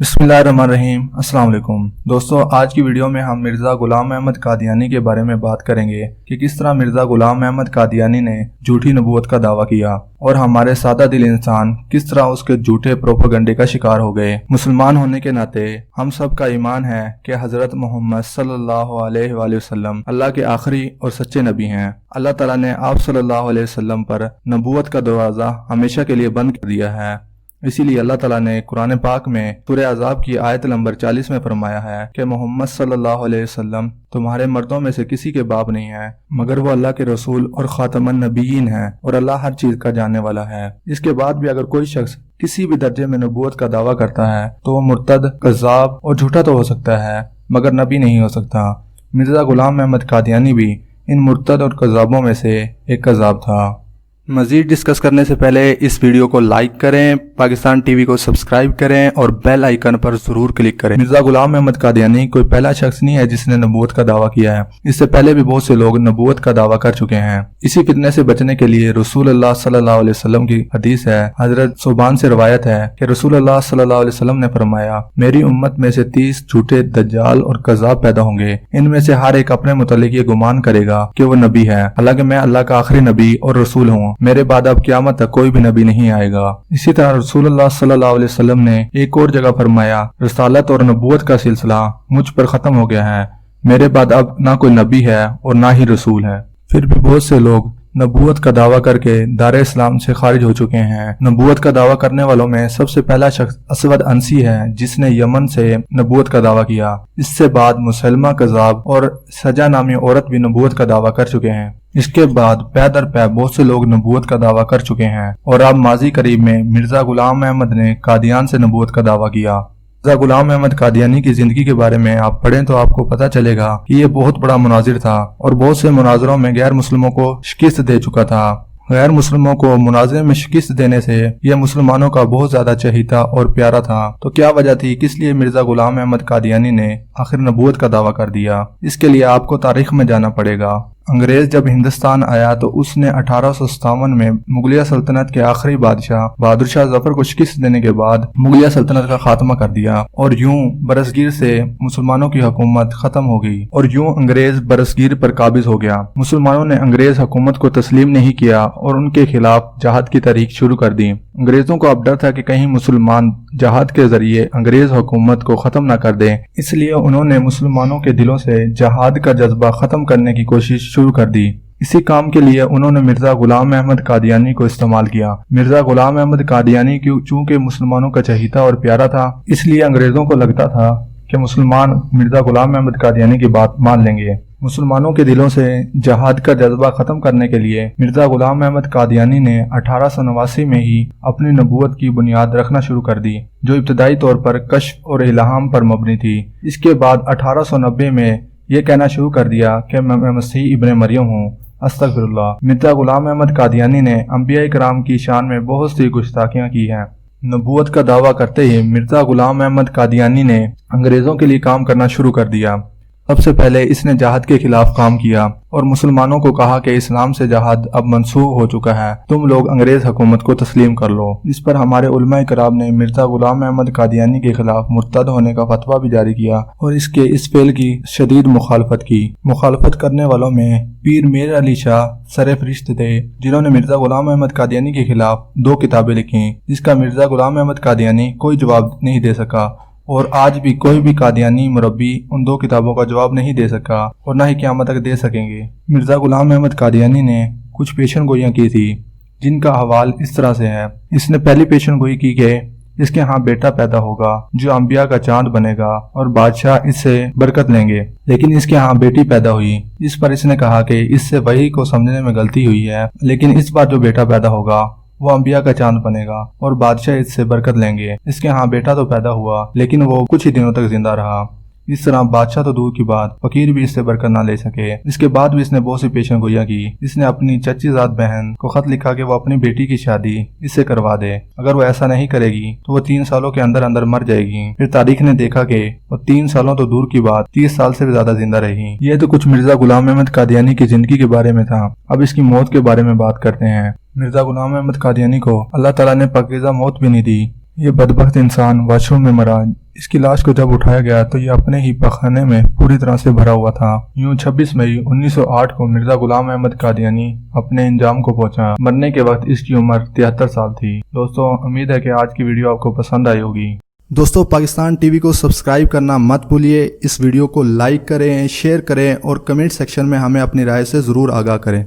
बिस्मिल्लाहिर्रहमानिर्रहीम। अस्सलाम वालेकुम दोस्तों, आज की वीडियो में हम मिर्ज़ा गुलाम अहमद कादियानी के बारे में बात करेंगे कि किस तरह मिर्ज़ा गुलाम अहमद कादियानी ने झूठी नबूवत का दावा किया और हमारे सादा दिल इंसान किस तरह उसके झूठे प्रोपेगेंडे का शिकार हो गए। मुसलमान होने के नाते हम सब का ईमान है कि हजरत मोहम्मद सल्लल्लाहु अलैहि वसल्लम अल्लाह के आखिरी और सच्चे नबी हैं। अल्लाह ताला ने आप सल्लल्लाहु अलैहि वसल्लम पर नबूवत का दरवाज़ा हमेशा के लिए बंद कर दिया है। इसीलिए अल्लाह ताला ने कुरान पाक में सूरह अज़ाब की आयत नंबर 40 में फरमाया है कि मोहम्मद सल्लल्लाहु अलैहि वसल्लम तुम्हारे मर्दों में से किसी के बाप नहीं है, मगर वो अल्लाह के रसूल और खातमुन नबीयीन है और अल्लाह हर चीज का जानने वाला है। इसके बाद भी अगर कोई शख्स किसी भी दर्जे में नबूवत का दावा करता है तो वो मुर्तद, कज़्ज़ाब और झूठा तो हो सकता है मगर नबी नहीं हो सकता। मिर्ज़ा गुलाम अहमद कादियानी भी इन मुर्तद और कज़्ज़ाबों में से एक कज़्ज़ाब था। मजीद डिस्कस करने से पहले इस वीडियो को लाइक करें, पाकिस्तान टीवी को सब्सक्राइब करें और बेल आइकन पर जरूर क्लिक करें। मिर्ज़ा गुलाम अहमद कादियानी कोई पहला शख्स नहीं है जिसने नबूवत का दावा किया है। इससे पहले भी बहुत से लोग नबूवत का दावा कर चुके हैं। इसी फितने से बचने के लिए रसूल अल्लाह सल्लल्लाहु अलैहि वसल्लम की हदीस है, हजरत सुबान से रवायत है कि रसूल अल्लाह सल्लल्लाहु अलैहि वसल्लम ने फरमाया, मेरी उम्मत में से 30 झूठे दज्जाल और कज़्ज़ाब पैदा होंगे। इनमें से हर एक अपने मुतालिक ये गुमान करेगा कि वो नबी है, हालांकि मैं अल्लाह का आखिरी नबी और रसूल हूँ। मेरे बाद अब क़यामत तक कोई भी नबी नहीं आएगा। इसी तरह रसूलुल्लाह सल्लल्लाहु अलैहि वसल्लम ने एक और जगह फरमाया, रिसालत और नबूवत का सिलसिला मुझ पर खत्म हो गया है। मेरे बाद अब ना कोई नबी है और ना ही रसूल है। फिर भी बहुत से लोग नबूवत का दावा करके दारे इस्लाम से खारिज हो चुके हैं। नबूवत का दावा करने वालों में सबसे पहला शख्स असवद अंसी है, जिसने यमन से नबूवत का दावा किया। इससे बाद मुसलमा कज़्ज़ाब और सजा नामी औरत भी नबूवत का दावा कर चुके हैं। इसके बाद पै दर पै बहुत से लोग नबूवत का दावा कर चुके हैं और अब माजी करीब में मिर्ज़ा गुलाम अहमद ने कादियान से नबूवत का दावा किया। मिर्ज़ा गुलाम अहमद कादियानी की जिंदगी के बारे में आप पढ़ें तो आपको पता चलेगा कि ये बहुत बड़ा मुनाजिर था और बहुत से मुनाजरों में गैर मुस्लिमों को शिकस्त दे चुका था। गैर मुस्लिमों को मुनाजरे में शिकस्त देने से यह मुसलमानों का बहुत ज्यादा चहीता और प्यारा था। तो क्या वजह थी किस लिए मिर्ज़ा गुलाम अहमद कादियानी ने आखिर नबूवत का दावा कर दिया? इसके लिए आपको तारीख में जाना पड़ेगा। अंग्रेज जब हिंदुस्तान आया तो उसने 1857 में मुगलिया सल्तनत के आखिरी बादशाह बहादुर शाह जफर को शिकस्त देने के बाद मुगलिया सल्तनत का खात्मा कर दिया और यूं बरसगीर से मुसलमानों की हुकूमत खत्म हो गई और यूं अंग्रेज बरसगीर पर काबिज हो गया। मुसलमानों ने अंग्रेज हुकूमत को तस्लीम नहीं किया और उनके खिलाफ जहाद की तहरीक शुरू कर दी। अंग्रेजों को अब डर था कि कहीं मुसलमान जहाद के जरिए अंग्रेज हुकूमत को खत्म न कर दें, इसलिए उन्होंने मुसलमानों के दिलों से जहाद का जज्बा खत्म करने की कोशिश शुरू कर दी। इसी काम के लिए उन्होंने मिर्ज़ा गुलाम अहमद कादियानी को इस्तेमाल किया। मिर्ज़ा गुलाम अहमद कादियानी चूंकि मुसलमानों का चहीता और प्यारा था, इसलिए अंग्रेजों को लगता था कि मुसलमान मिर्ज़ा गुलाम अहमद कादियानी की बात मान लेंगे। मुसलमानों के दिलों से जहाद का जज्बा खत्म करने के लिए मिर्ज़ा गुलाम अहमद कादियानी ने 1889 में ही अपनी नबूवत की बुनियाद रखना शुरू कर दी, जो इब्तदाई तौर पर कश्फ और इल्हाम पर मबनी थी। इसके बाद 1890 में ये कहना शुरू कर दिया कि मैं मसीह इब्ने मरियम हूँ। अस्तगफिरुल्लाह। मिर्ज़ा गुलाम अहमद कादियानी ने अंबिया किराम की शान में बहुत सी गुस्ताखियाँ की हैं। नबूवत का दावा करते ही मिर्ज़ा गुलाम अहमद कादियानी ने अंग्रेजों के लिए काम करना शुरू कर दिया। सबसे पहले इसने जहाद के खिलाफ काम किया और मुसलमानों को कहा कि इस्लाम से जहाद अब मनसूख हो चुका है, तुम लोग अंग्रेज हुकूमत को तस्लीम कर लो। इस पर हमारे उलमा किराम ने मिर्ज़ा गुलाम अहमद कादियानी के खिलाफ मुर्तद होने का फतवा भी जारी किया और इसके इस फेल की शदीद मुखालफत की। मुखालफत करने वालों में पीर मीर अली शाह सरफरिश्त थे, जिन्होंने मिर्ज़ा गुलाम अहमद कादियानी के खिलाफ 2 किताबें लिखी, जिसका मिर्ज़ा गुलाम अहमद कादियानी कोई जवाब नहीं दे सका और आज भी कोई भी कादियानी मुरब्बी उन 2 किताबों का जवाब नहीं दे सका और न ही क़यामत तक दे सकेंगे। मिर्ज़ा गुलाम अहमद कादियानी ने कुछ पेशन गोइयाँ की थी, जिनका हवाल इस तरह से है। इसने पहली पेशन गोई की कि इसके यहाँ बेटा पैदा होगा जो अंबिया का चांद बनेगा और बादशाह इससे बरकत लेंगे, लेकिन इसके यहाँ बेटी पैदा हुई। इस पर इसने कहा कि इससे वही को समझने में गलती हुई है, लेकिन इस बार जो बेटा पैदा होगा वो अंबिया का चांद बनेगा और बादशाह इससे बरकत लेंगे। इसके यहाँ बेटा तो पैदा हुआ, लेकिन वो कुछ ही दिनों तक जिंदा रहा। इस तरह बादशाह तो दूर की बात, फकीर भी इससे बरकत ना ले सके। इसके बाद भी इसने बहुत सी पेशन गोइयाँ की। इसने अपनी चचीजाद बहन को खत लिखा कि वो अपनी बेटी की शादी इससे करवा दे। अगर वो ऐसा नहीं करेगी तो वो 3 सालों के अंदर अंदर मर जाएगी। फिर तारीख ने देखा कि वो 3 सालों तो दूर की बात 30 साल से भी ज्यादा जिंदा रही। ये तो कुछ मिर्ज़ा गुलाम अहमद कादियानी की जिंदगी के बारे में था। अब इसकी मौत के बारे में बात करते हैं। मिर्ज़ा गुलाम अहमद कादियानी को अल्लाह ताला ने पाकीज़ा मौत भी नहीं दी। یہ بدبخت انسان واشروم میں مرا۔ اس کی لاش کو جب اٹھایا گیا تو یہ اپنے ہی پخانے میں پوری طرح سے بھرا ہوا تھا۔ یوں 26 مئی 1908 کو مرزا غلام احمد قادیانی اپنے انجام کو پہنچا۔ مرنے کے وقت اس کی عمر 73 سال تھی۔ دوستو، امید ہے کہ آج کی ویڈیو آپ کو پسند آئی ہوگی۔ دوستو، پاکستان ٹی وی کو سبسکرائب کرنا مت بھولیے۔ اس ویڈیو کو لائک کریں، شیئر کریں اور کمنٹ سیکشن میں ہمیں اپنی رائے سے ضرور آگاہ کریں۔